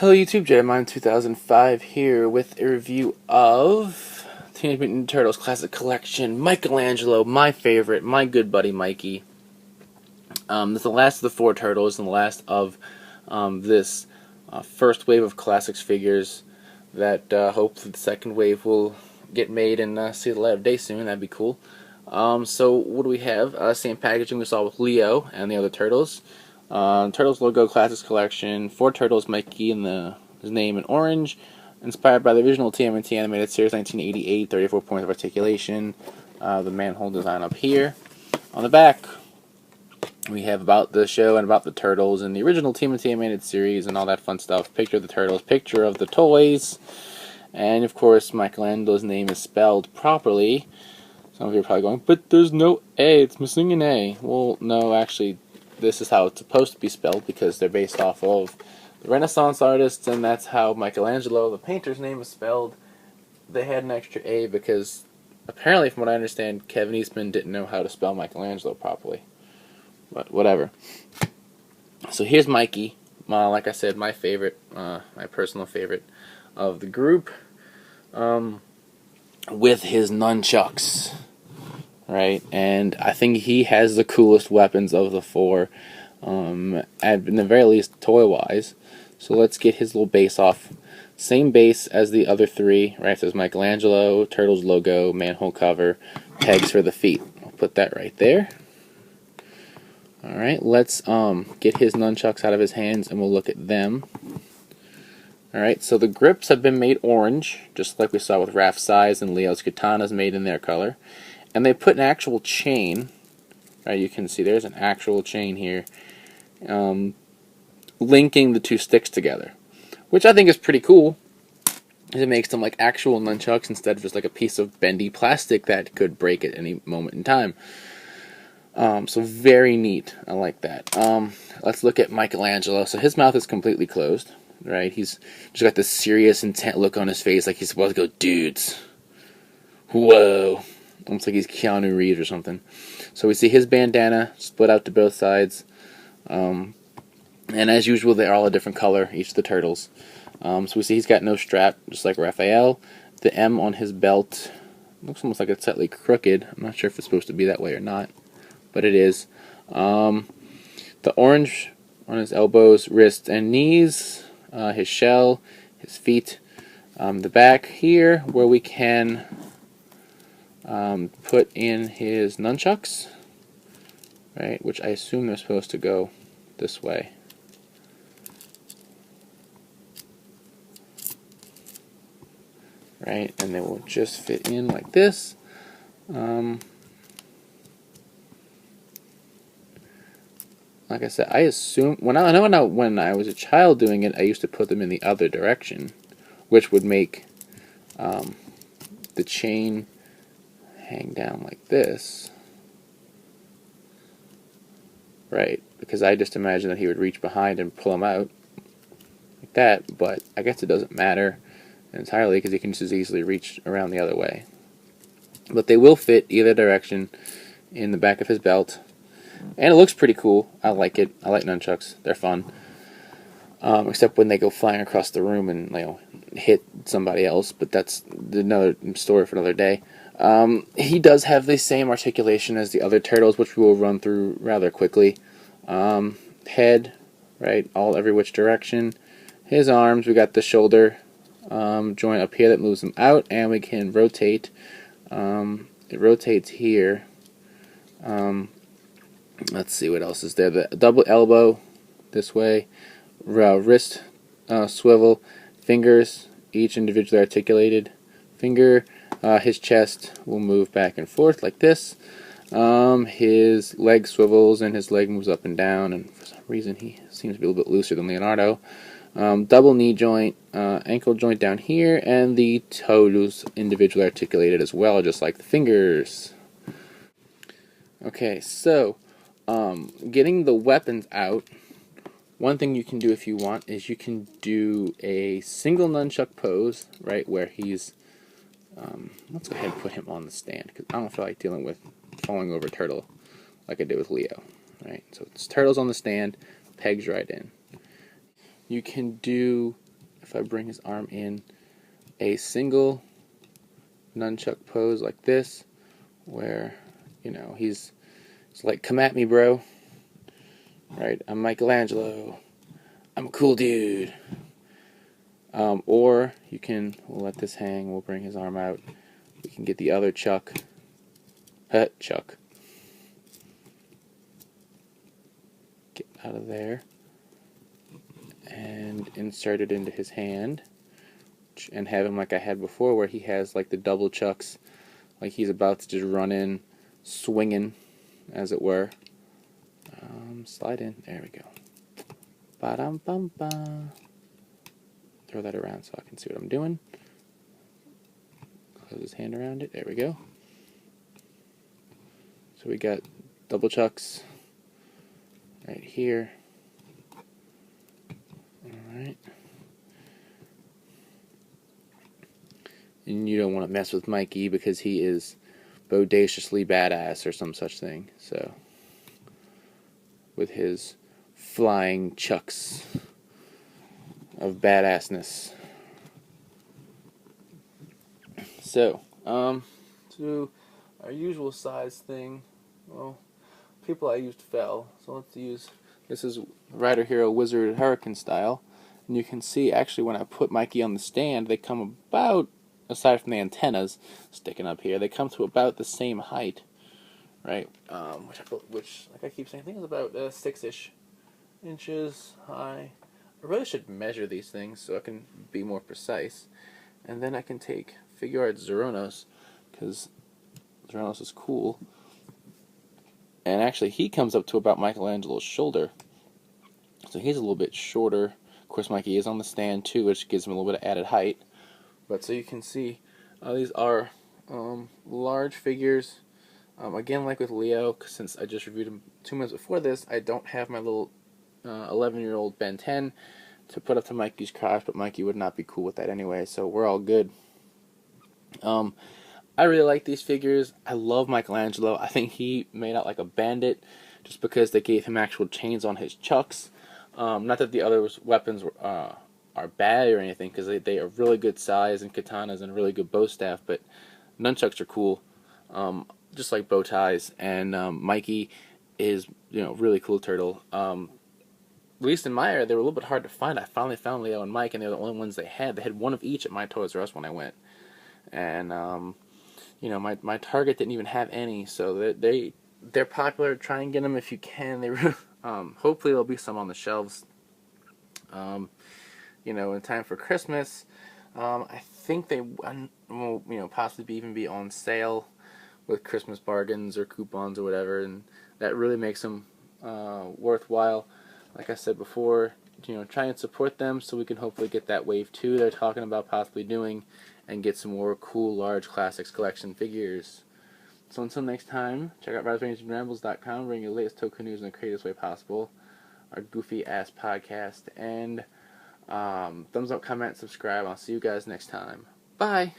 Hello YouTube, Jedimon 2005 here with a review of Teenage Mutant Ninja Turtles Classic Collection, Michelangelo, my favorite, my good buddy Mikey. This is the last of the four Turtles and the last of this first wave of classics figures that hopefully the second wave will get made and see the light of day soon. That'd be cool. So what do we have? Same packaging we saw with Leo and the other Turtles. Turtles logo Classics Collection, 4 Turtles, Mikey and his name in orange, inspired by the original TMNT animated series 1988, 34 points of articulation, the manhole design up here. On the back, we have about the show and about the Turtles and the original TMNT animated series and all that fun stuff, picture of the Turtles, picture of the toys, and of course Michelangelo's name is spelled properly. Some of you are probably going, but there's no A, it's missing an A. Well, no, actually, this is how it's supposed to be spelled because they're based off of the Renaissance artists, and that's how Michelangelo, the painter's name, is spelled. They had an extra A because apparently, from what I understand, Kevin Eastman didn't know how to spell Michelangelo properly. But whatever. So here's Mikey. Like I said, my favorite, my personal favorite of the group, with his nunchucks. Right, and I think he has the coolest weapons of the 4, at the very least toy-wise. So let's get his little base off. Same base as the other 3, right? So there's Michelangelo, Turtles logo, manhole cover, pegs for the feet. I'll put that right there. Alright, let's get his nunchucks out of his hands and we'll look at them. Alright, so the grips have been made orange, just like we saw with Raph's size and Leo's katanas made in their color. And they put an actual chain, right? You can see there's an actual chain here, linking the 2 sticks together, which I think is pretty cool. It makes them like actual nunchucks instead of just like a piece of bendy plastic that could break at any moment in time. So very neat. I like that. Let's look at Michelangelo. So his mouth is completely closed, right? He's just got this serious, intent look on his face, like he's supposed to go, dudes. Whoa. Almost like he's Keanu Reeves or something. So we see his bandana split out to both sides. And as usual, they're all a different color, each of the Turtles. So we see he's got no strap, just like Raphael. The M on his belt looks almost like it's slightly crooked. I'm not sure if it's supposed to be that way or not, but it is. The orange on his elbows, wrists, and knees. His shell, his feet. The back here, where we can put in his nunchucks, right, which I assume they're supposed to go this way. Right, and they will just fit in like this. Like I said, I assume when I was a child doing it, I used to put them in the other direction, which would make the chain hang down like this, right? Because I just imagined that he would reach behind and pull them out like that, but I guess it doesn't matter entirely because he can just as easily reach around the other way. But they will fit either direction in the back of his belt, and it looks pretty cool. I like it. I like nunchucks. They're fun. Except when they go flying across the room and hit somebody else, but that's another story for another day. He does have the same articulation as the other Turtles, which we will run through rather quickly. Head, right, all every which direction. His arms, we got the shoulder joint up here that moves them out, and we can rotate. It rotates here. Let's see what else is there. The double elbow this way. Wrist swivel. Fingers, each individually articulated. Finger. His chest will move back and forth like this. His leg swivels and his leg moves up and down, and for some reason he seems to be a little bit looser than Leonardo. Double knee joint, ankle joint down here, and the toes individually articulated as well, just like the fingers. Okay, so getting the weapons out, one thing you can do if you want is you can do a single nunchuck pose, right, where he's let's go ahead and put him on the stand, because I don't feel like dealing with falling over turtle like I did with Leo. Right, so it's Turtles on the stand, pegs right in. You can do if I bring his arm in a single nunchuck pose like this, where, he's like, come at me, bro. Right? I'm Michelangelo. I'm a cool dude. Or we'll let this hang, we'll bring his arm out. We can get the other chuck. Chuck. Get out of there. And insert it into his hand. And have him like I had before, where he has like the double chucks. Like he's about to just run in, swinging, as it were. Slide in. There we go. Ba-dum-bum-ba. Throw that around so I can see what I'm doing. Close his hand around it. There we go. So we got double chucks right here. Alright. And you don't want to mess with Mikey because he is bodaciously badass or some such thing. So, with his flying chucks of badassness. So, to our usual size thing, well, people I used fell, so let's use, this is Rider Hero Wizard Hurricane style, and you can see actually when I put Mikey on the stand, they come about, aside from the antennas sticking up here, they come to about the same height, right, which like I keep saying, I think is about 6-ish inches high. I really should measure these things so I can be more precise. And then I can take figure art Zeronos, because Zeronos is cool. And actually he comes up to about Michelangelo's shoulder. So he's a little bit shorter. Of course Mikey is on the stand too, which gives him a little bit of added height. But so you can see, these are large figures. Again, like with Leo, since I just reviewed him 2 minutes before this, I don't have my little 11-year-old Ben 10 to put up to Mikey's crotch, but Mikey would not be cool with that anyway, so we're all good. I really like these figures. I love Michelangelo. I think he made out like a bandit just because they gave him actual chains on his chucks. Not that the other weapons are bad or anything, because they are really good size, and katanas and really good bow staff, but nunchucks are cool, just like bow ties, and Mikey is, really cool turtle. At least in my area, they were a little bit hard to find. I finally found Leo and Mike, and they're the only ones they had. They had one of each at my Toys R Us when I went. And, my Target didn't even have any, so they're popular. Try and get them if you can. Hopefully there'll be some on the shelves, in time for Christmas. I think they will, possibly even be on sale with Christmas bargains or coupons or whatever, and that really makes them worthwhile. Like I said before, try and support them so we can hopefully get that wave 2 they're talking about possibly doing, and get some more cool large classics collection figures. So until next time, check out RazRangersandRambles.com, bring you the latest token news in the creativest way possible, our goofy ass podcast, and thumbs up, comment, subscribe. I'll see you guys next time. Bye.